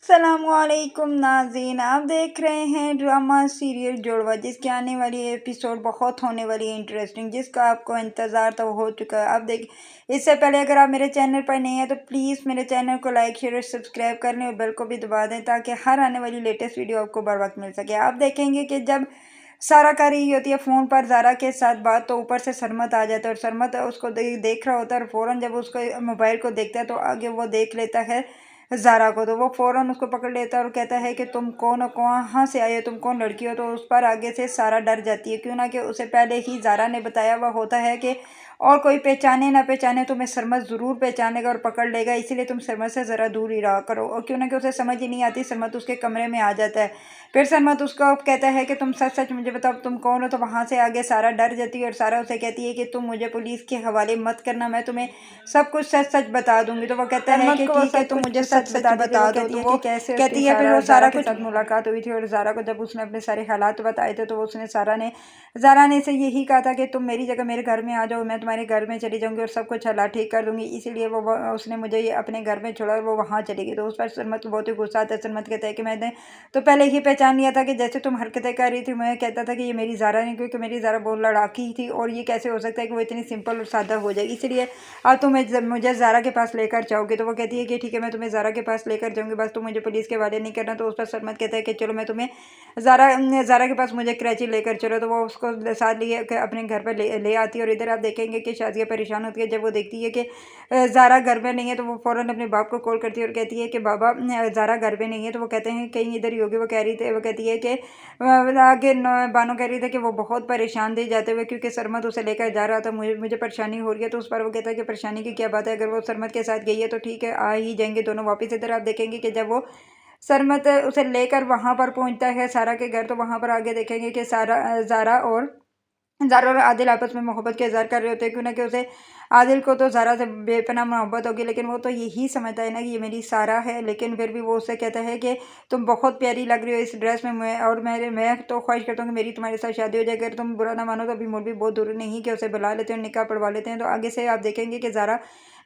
सलामुअलैकुम नाज़रीन, आप देख रहे हैं ड्रामा सीरियल जुड़वा, जिसकी आने वाली एपिसोड बहुत होने वाली है इंटरेस्टिंग, जिसका आपको इंतज़ार तो हो चुका है। आप देख, इससे पहले अगर आप मेरे चैनल पर नहीं हैं तो प्लीज़ मेरे चैनल को लाइक शेयर और सब्सक्राइब कर लें और बेल को भी दबा दें ताकि हर आने वाली लेटेस्ट वीडियो आपको बर वक्त मिल सके। आप देखेंगे कि जब सारा कर रही होती है फ़ोन पर ज़ारा के साथ बात, तो ऊपर से सरमत आ जाता है और सरमत उसको देख रहा होता है और फ़ौरन जब उसको मोबाइल को देखता है तो आगे वो देख लेता है ज़ारा को। तो वो फ़ौरन उसको पकड़ लेता है और कहता है कि तुम कौन हो, कहाँ से आए हो, तुम कौन लड़की हो। तो उस पर आगे से सारा डर जाती है, क्यों ना कि उसे पहले ही ज़ारा ने बताया हुआ होता है कि और कोई पहचाने ना पहचाने तुम्हें सरमत ज़रूर पहचानेगा और पकड़ लेगा, इसीलिए तुम सरमत से ज़रा दूर ही रहा करो। और क्यों ना कि उसे समझ ही नहीं आती, सरमत उसके कमरे में आ जाता है। फिर सरमत उसको कहता है कि तुम सच सच मुझे बताओ तुम कौन हो। तो वहाँ से आगे सारा डर जाती है और सारा उसे कहती है कि तुम मुझे पुलिस के हवाले मत करना, मैं तुम्हें सब कुछ सच सच बता दूंगी। तो वो कहता है कि ठीक है तुम मुझे सच सच बता दो। तो वो कहती है, फिर वो सारा के साथ मुलाकात हुई थी और ज़ारा को जब उसने अपने सारे हालात बताए थे तो उसने ज़ारा ने से यही कहा था कि तुम मेरी जगह मेरे घर में आ जाओ, मैं तुम्हारे घर में चली जाऊंगी और सब कुछ हला ठीक कर दूंगी। इसीलिए उसने मुझे ये अपने घर में छोड़ा और वो वहाँ चली गई। तो उस पर सरमत को बहुत ही गुस्सा आता है। सरमत कहता है कि मैंने तो पहले ही पहचान लिया था कि जैसे तुम हरकतें कर रही थी, मैं कहता था कि ये मेरी ज़ारा नहीं, क्योंकि मेरी ज़ारा बहुत लड़ाकी थी और ये कैसे हो सकता है कि वो इतनी सिंपल और सादा हो जाए। इसलिए अब तुम मुझे ज़ारा के पास लेकर जाओगे। तो वो कहती है कि ठीक है मैं तुम्हें ज़ारा के पास लेकर जाऊंगी, बस तुम मुझे पुलिस के हवाले नहीं करना। तो उस पर सरमत कहता है कि चलो मैं तुम्हें ज़ारा ज़ारा के पास मुझे कराची लेकर चलो। तो वो उसको साथ लिए अपने घर पर ले आती है। और इधर आप देखेंगे कि शादिया परेशान होती है जब वो देखती है कि ज़ारा घर में नहीं है। तो वो फ़ौरन अपने बाप को कॉल करती है और कहती है कि बाबा ज़ारा घर में नहीं है। तो वो कहते हैं कहीं इधर ही होगी। वो कहती है कि आगे बानो कह रही थी कि वो बहुत परेशान थे जाते हुए, क्योंकि सरमत उसे लेकर जा रहा था, मुझे परेशानी हो रही है। तो उस पर वो कहता है कि परेशानी की क्या बात है, अगर वो सरमत के साथ गई है तो ठीक है आ ही जाएंगे दोनों वापस। इधर आप देखेंगे कि जब वो सरमत उसे लेकर वहां पर पहुंचता है सारा के घर, तो वहां पर आगे देखेंगे कि ज़ारा और आदिल आपस में मोहब्बत का इज़हार कर रहे होते हैं, क्यों ना कि उसे आदिल को तो ज़ारा से बेपनाह मोहब्बत होगी, लेकिन वो तो यही समझता है ना कि ये मेरी सारा है। लेकिन फिर भी वो उससे कहता है कि तुम बहुत प्यारी लग रही हो इस ड्रेस में, मैं तो ख्वाहिश करता हूँ कि मेरी तुम्हारे साथ शादी हो जाए। अगर तुम बुरा ना मानो तो अभी मोड़ भी बहुत दूर नहीं कि उसे बुला लेते हैं, निकाह पढ़वा लेते हैं। तो आगे से आप देखेंगे कि ज़ारा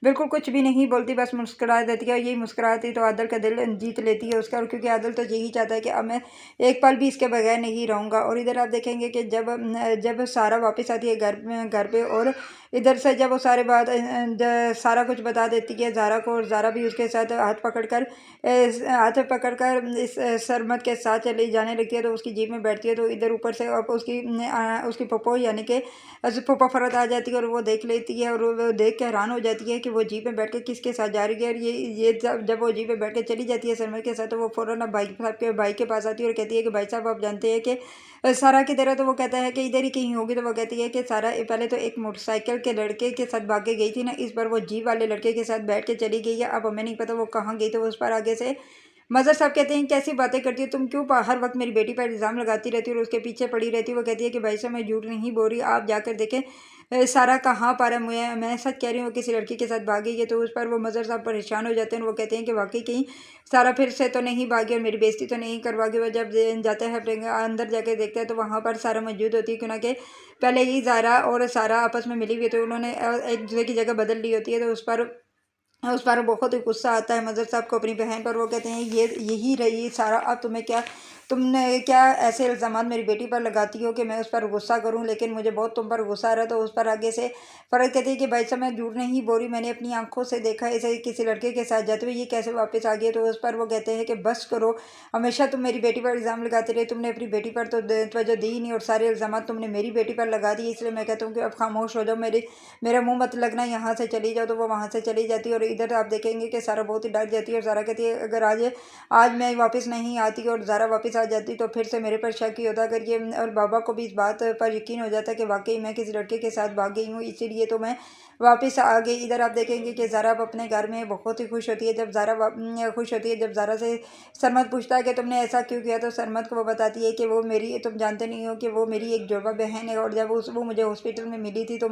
बिल्कुल कुछ भी नहीं बोलती, बस मुस्कुरा देती है। और यही मुस्कुराती तो आदिल का दिल जीत लेती है उसका, और क्योंकि आदिल तो यही चाहता है कि अब मैं एक पल भी इसके बगैर नहीं रहूँगा। और इधर आप देखेंगे कि जब सारा वापस आती है घर पे, और इधर से जब वो सारा कुछ बता देती है ज़ारा को, और ज़ारा भी उसके साथ हाथ पकड़कर इस सरमत के साथ चली जाने लगती है। तो उसकी जीप में बैठती है तो इधर ऊपर से अब उसकी पप्पो यानी कि फूफा फरत आ जाती है और वो देख लेती है और वो देख के हैरान हो जाती है कि वो जीप में बैठ के किसके साथ जा रही है। और ये जब वो जीप में बैठ के चली जाती है सरमत के साथ, तो वो फ़ौरन अब भाई के पास आती है और कहती है कि भाई साहब आप जानते हैं कि सारा की तरह। तो वो कहता है कि इधर ही कहीं होगी। तो वो कहती है कि सारा पहले तो एक मोटरसाइकिल के लड़के के साथ भाग के गई थी ना, इस बार वो जीप वाले लड़के के साथ बैठ के चली गई है। अब हमें नहीं पता वो कहाँ गई। तो उस पर आगे से मज़र साहब कहते हैं कैसी बातें करती हो तुम, क्यों हर वक्त मेरी बेटी पर इल्ज़ाम लगाती रहती हो और उसके पीछे पड़ी रहती हो। वो कहती है कि भाई साहब मैं झूठ नहीं बोल रही, आप जाकर देखें सारा कहाँ पर है, मैं सच कह रही हूँ किसी लड़की के साथ भागी है। तो उस पर वो मज़र साहब परेशान हो जाते हैं और वो कहते हैं कि वाकई कहीं सारा फिर से तो नहीं भागी और मेरी बेइज्जती तो नहीं करवागी। वो जब जाते हैं अपने अंदर जाके देखते हैं तो वहाँ पर सारा मौजूद होती है, क्यों ना कि पहले ही ज़ारा और सारा आपस में मिली हुई थी, उन्होंने एक दूसरे की जगह बदल ली होती है। तो उस पर बहुत ही गुस्सा आता है मज़र साहब को अपनी बहन पर। वो कहते हैं ये यही रही सारा, अब तुमने क्या ऐसे इल्ज़ाम मेरी बेटी पर लगाती हो कि मैं उस पर गुस्सा करूं, लेकिन मुझे बहुत तुम पर गुस्सा आ रहा है। तो उस पर आगे से फ़र्ज कहती है कि भाई साहब मैं झूठ नहीं बोल रही, मैंने अपनी आंखों से देखा इसे किसी लड़के के साथ जाते हुए, ये कैसे वापस आ गई। तो उस पर वो कहते हैं कि बस करो, हमेशा तुम मेरी बेटी पर इल्ज़ाम लगाते रहे, तुमने अपनी बेटी पर तो तवज्जो दी ही नहीं और सारे इल्ज़ाम तुमने मेरी बेटी पर लगा दिए। इसलिए मैं कहता हूँ कि अब खामोश हो जाओ, मेरा मुंह मत लगना, यहाँ से चली जाओ। तो वो वहाँ से चली जाती है और इधर आप देखेंगे कि सारा बहुत ही डर जाती है और सारा कहती है अगर आज आज मैं वापस नहीं आती और ज़ारा वापस आ जाती तो फिर से मेरे पर शक ही होता। अगर ये और बाबा को भी इस बात पर यकीन हो जाता कि वाकई मैं किसी लड़के के साथ भाग गई हूँ, इसीलिए तो मैं वापस आ गई। इधर आप देखेंगे कि ज़ारा अब अपने घर में बहुत ही खुश होती है। जब खुश होती है जब ज़ारा से सरमत पूछता है कि तुमने ऐसा क्यों किया, तो सरमत को वो बताती है कि तुम जानते नहीं हो कि वो मेरी एक जुड़वा बहन है, और जब वो मुझे हॉस्पिटल में मिली थी तो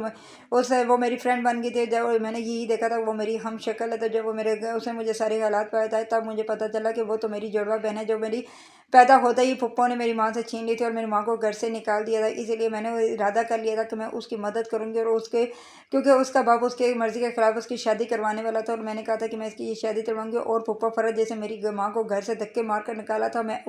वो मेरी फ्रेंड बन गई थी। जब मैंने यही देखा था वो मेरी हम शक्ल है, तो जब वो उसने मुझे सारे हालात बताए तब मुझे पता चला कि वो तो मेरी जुड़वा बहन है जो मेरी पैदा होते ही फूफो ने मेरी माँ से छीन ली थी और मेरी माँ को घर से निकाल दिया था। इसीलिए मैंने वो इरादा कर लिया था कि मैं उसकी मदद करूँगी और उसके क्योंकि उसका बाप उसके मर्ज़ी के खिलाफ उसकी शादी करवाने वाला था और मैंने कहा था कि मैं इसकी ये शादी करवाऊँगी। और फूफा फ़रत जैसे मेरी माँ को घर से धक्के मार कर निकाला था, मैं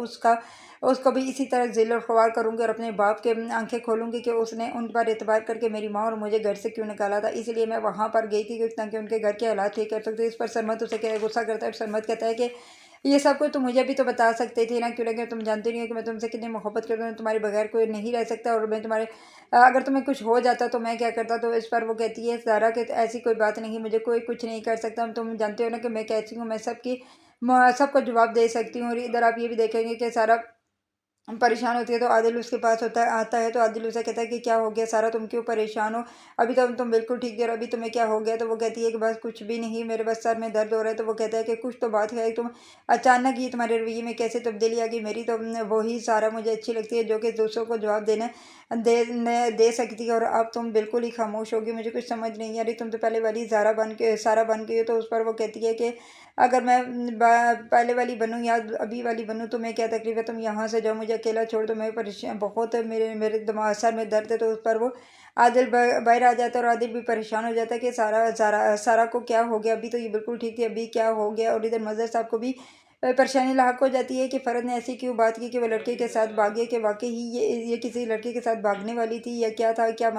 उसको भी इसी तरह ज़िल और ख़वार करूँगी और अपने बाप के आँखें खोलूँगी कि उसने उन पर एतबार करके मेरी माँ और मुझे घर से क्यों निकाला था। इसीलिए मैं वहाँ पर गई थी ताकि उनके घर के हालात ठीक कर सकती। इस पर सरमत उसे क्या गुस्सा करता है। सरमत कहता है कि ये सब कुछ तुम मुझे भी तो बता सकते थे ना, क्यों लगे तुम जानते नहीं हो कि मैं तुमसे कितनी मोहब्बत करता हूँ, तुम्हारे बगैर कोई नहीं रह सकता और मैं तुम्हारे अगर तुम्हें कुछ हो जाता तो मैं क्या करता। तो इस पर वो कहती है सारा कि ऐसी कोई बात नहीं, मुझे कोई कुछ नहीं कर सकता। तुम जानते हो ना कि मैं कैसी हूँ, मैं सबको जवाब दे सकती हूँ। और इधर आप ये भी देखेंगे कि सारा परेशान होती है तो आदिल उसके पास आता है तो आदिल उसे कहता है कि क्या हो गया सारा, तुम क्यों परेशान हो, अभी तो तुम बिल्कुल ठीक थे और अभी तुम्हें क्या हो गया। तो वो कहती है कि बस कुछ भी नहीं, मेरे बस सर में दर्द हो रहा है। तो वो कहता है कि कुछ तो बात है, तुम अचानक ही तुम्हारे रवैये में कैसे तब्दीली आ गई। मेरी तो वही सारा मुझे अच्छी लगती है जो कि दूसरों को जवाब दे सकती है और अब तुम बिल्कुल ही खामोश होगी। मुझे कुछ समझ नहीं आ रही, तुम तो पहले वाली सारा बन गई हो। तो उस पर वो कहती है कि अगर मैं पहले वाली बनूँ या अभी वाली बनूँ तो मैं क्या तकलीफ है, तुम यहाँ से जाओ, मुझे अकेला छोड़ दो, मैं परेशान बहुत है, मेरे मेरे दिमाग सर में दर्द है। तो उस पर वो आदिल बाहर आ जाता है और आदिल भी परेशान हो जाता है कि सारा को क्या हो गया, अभी तो ये बिल्कुल ठीक थी, अभी क्या हो गया। और इधर मज़हर साहब को भी परेशानी लाक हो जाती है कि फ़रद ने ऐसी क्यों बात की कि वो लड़के के साथ भागे, कि वाकई ही ये किसी लड़के के साथ भागने वाली थी या क्या था क्या